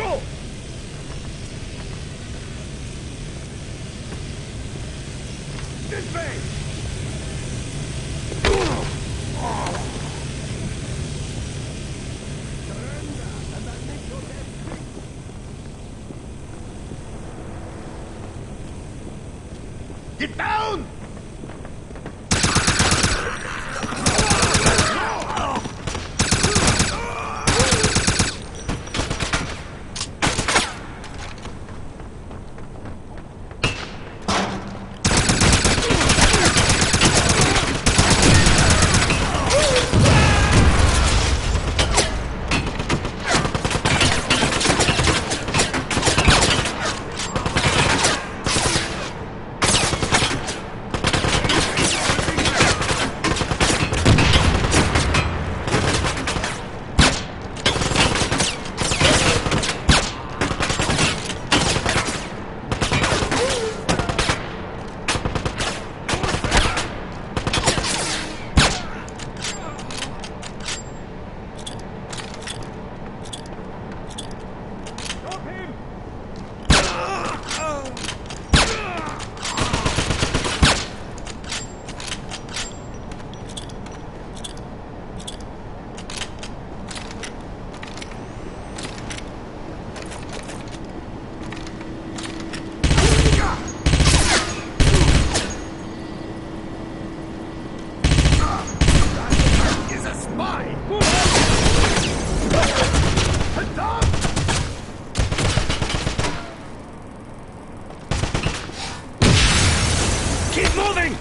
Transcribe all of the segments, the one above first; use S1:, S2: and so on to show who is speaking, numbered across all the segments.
S1: Go! This way! Get down! Keep moving!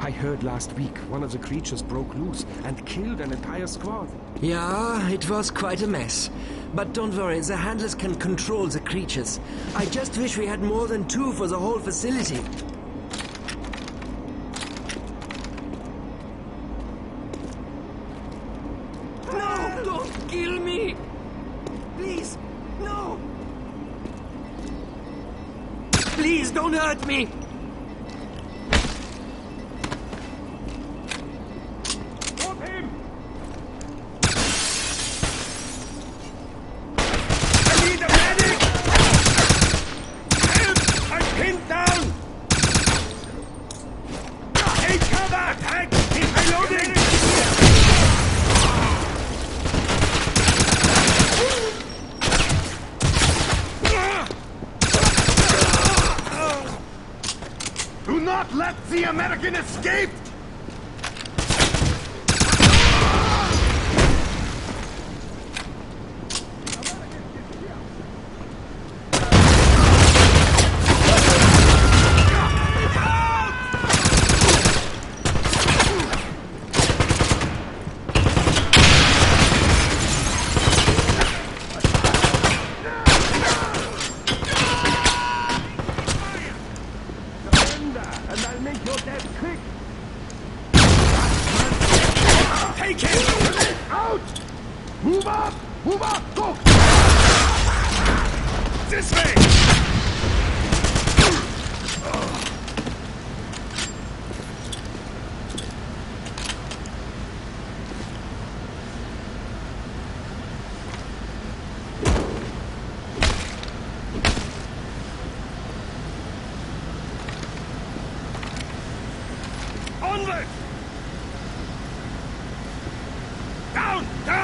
S2: I heard last week one of the creatures broke loose and killed an entire squad.
S3: Yeah, it was quite a mess. But don't worry, the handlers can control the creatures. I just wish we had more than 2 for the whole facility. No, don't kill me! Please, no! Please, don't hurt me!
S1: Do not let the American escape!
S2: And I'll make your death quick!
S1: Take him! Out! Move up! Move up! Go! This way! Onward! Down! Down!